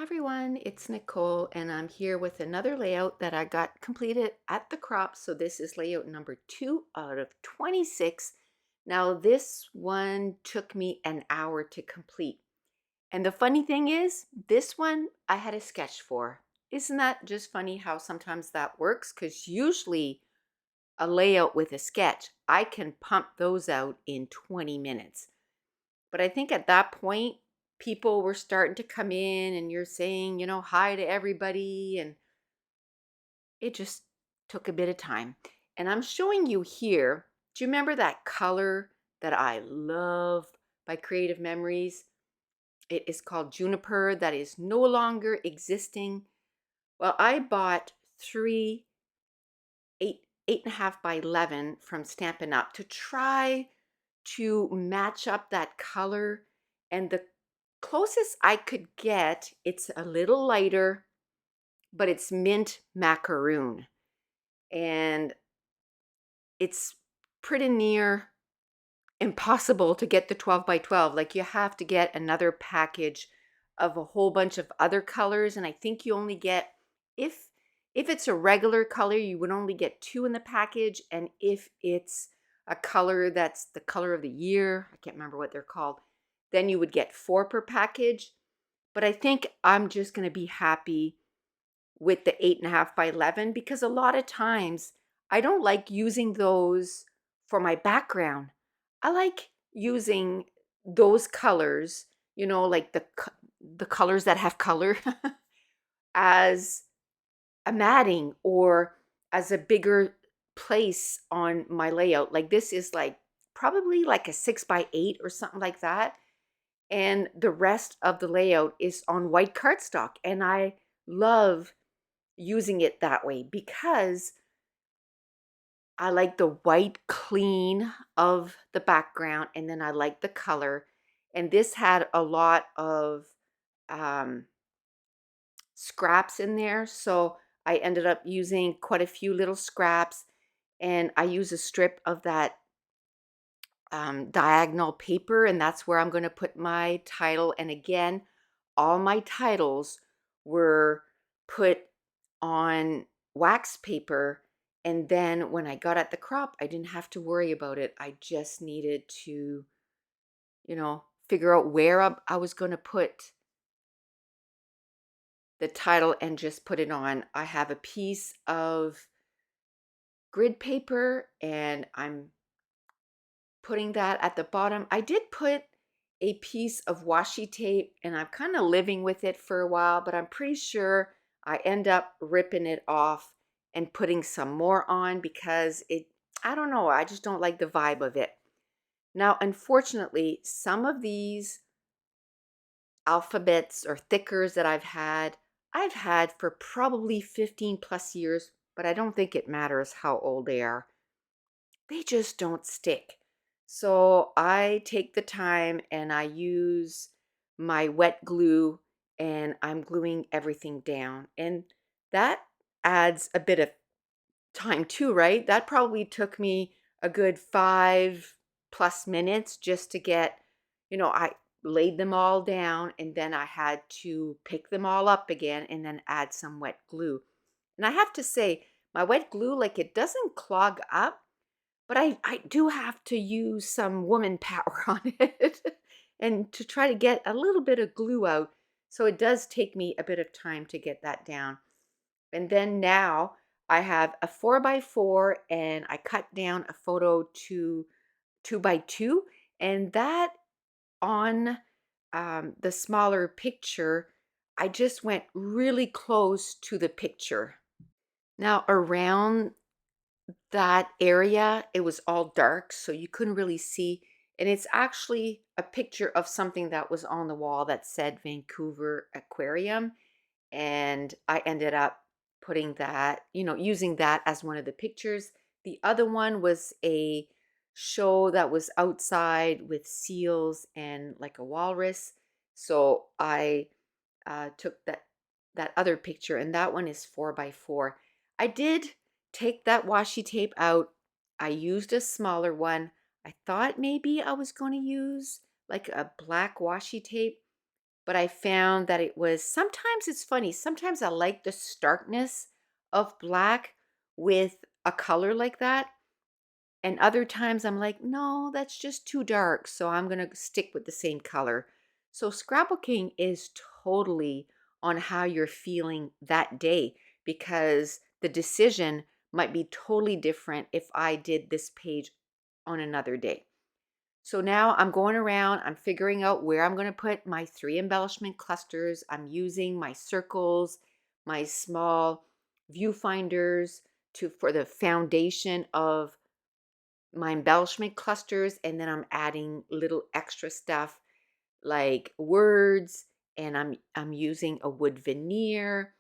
Everyone, it's Nicole, and I'm here with another layout that I got completed at the crop. So this is layout number 2 out of 26. Now this one took me an hour to complete. And the funny thing is, this one I had a sketch for. Isn't that just funny how sometimes that works? Because usually a layout with a sketch, I can pump those out in 20 minutes. But I think at that point, people were starting to come in and you're saying, hi to everybody. And it just took a bit of time. And I'm showing you here. Do you remember that color that I love by Creative Memories? It is called Juniper. That is no longer existing. Well, I bought three 8.5 by 11 from Stampin' Up to try to match up that color. And the closest I could get, it's a little lighter, but it's mint macaroon. And it's pretty near impossible to get the 12 by 12. Like you have to get another package of a whole bunch of other colors. And I think you only get, if if it's a regular color, you would only get two in the package. And if it's a color that's the color of the year, I can't remember what they're called, then you would get four per package. But I think I'm just going to be happy with the 8.5 by 11 because a lot of times I don't like using those for my background. I like using those colors, like the colors that have color as a matting or as a bigger place on my layout. Like this is like probably like a 6 by 8 or something like that. And the rest of the layout is on white cardstock. And I love using it that way because I like the white clean of the background and then I like the color. And this had a lot of um, scraps in there. So I ended up using quite a few little scraps and I use a strip of that diagonal paper, and that's where I'm going to put my title. And again, all my titles were put on wax paper. And then when I got at the crop, I didn't have to worry about it. I just needed to, figure out where I was going to put the title and just put it on. I have a piece of grid paper and I'm putting that at the bottom. I did put a piece of washi tape and I'm kind of living with it for a while, but I'm pretty sure I end up ripping it off and putting some more on because I don't know, I just don't like the vibe of it. Now, unfortunately, some of these alphabets or thickers that I've had for probably 15 plus years, but I don't think it matters how old they are. They just don't stick. So I take the time and I use my wet glue and I'm gluing everything down. And that adds a bit of time too, right? That probably took me a good 5+ minutes just to get, I laid them all down and then I had to pick them all up again and then add some wet glue. And I have to say, my wet glue, like it doesn't clog up, but I do have to use some woman power on it and to try to get a little bit of glue out. So it does take me a bit of time to get that down. And then now I have a 4 by 4 and I cut down a photo to 2 by 2. And that on the smaller picture, I just went really close to the picture. Now around that area, it was all dark, so you couldn't really see. And it's actually a picture of something that was on the wall that said Vancouver Aquarium. And I ended up putting that, using that as one of the pictures. The other one was a show that was outside with seals and like a walrus. So I took that other picture, and that one is 4 by 4. I did take that washi tape out. I used a smaller one. I thought maybe I was going to use like a black washi tape, but I found that it was sometimes it's funny. Sometimes I like the starkness of black with a color like that. And other times I'm like, no, that's just too dark. So I'm going to stick with the same color. So scrapbooking is totally on how you're feeling that day because the decision might be totally different if I did this page on another day. So now I'm going around, I'm figuring out where I'm going to put my 3 embellishment clusters. I'm using my circles, my small viewfinders for the foundation of my embellishment clusters, and then I'm adding little extra stuff like words, and I'm using a wood veneer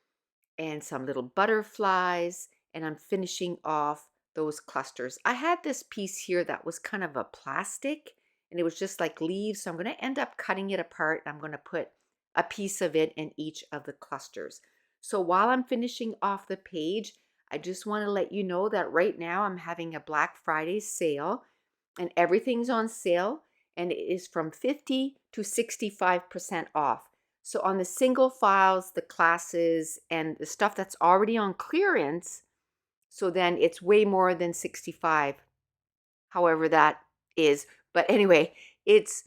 and some little butterflies, and I'm finishing off those clusters. I had this piece here that was kind of a plastic and it was just like leaves, so I'm going to end up cutting it apart and I'm going to put a piece of it in each of the clusters. So while I'm finishing off the page, I just want to let you know that right now I'm having a Black Friday sale and everything's on sale and it is from 50 to 65% off. So on the single files, the classes, and the stuff that's already on clearance, so then it's way more than 65, however that is. But anyway, it's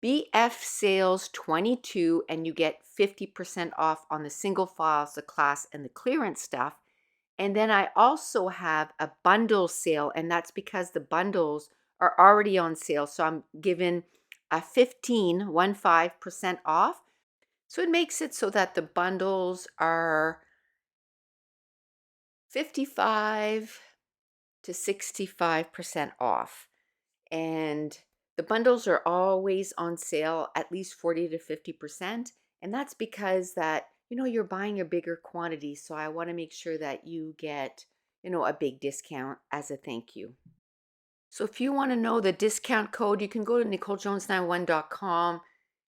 BF sales 22 and you get 50% off on the single files, the class, and the clearance stuff. And then I also have a bundle sale, and that's because the bundles are already on sale. So I'm given a 15% off. So it makes it so that the bundles are 55 to 65% off. And the bundles are always on sale at least 40 to 50%. And that's because that, you're buying a bigger quantity. So I want to make sure that you get, a big discount as a thank you. So if you want to know the discount code, you can go to NicoleJones91.com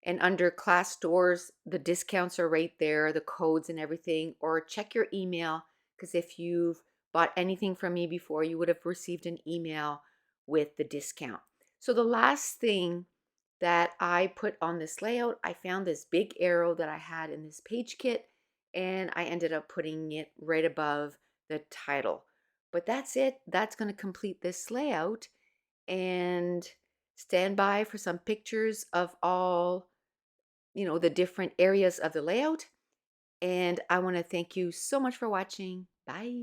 and under class stores, the discounts are right there, the codes and everything, or check your email because if you've bought anything from me before, you would have received an email with the discount. So the last thing that I put on this layout, I found this big arrow that I had in this page kit and I ended up putting it right above the title. But that's it. That's going to complete this layout and stand by for some pictures of all, the different areas of the layout. And I want to thank you so much for watching. Bye.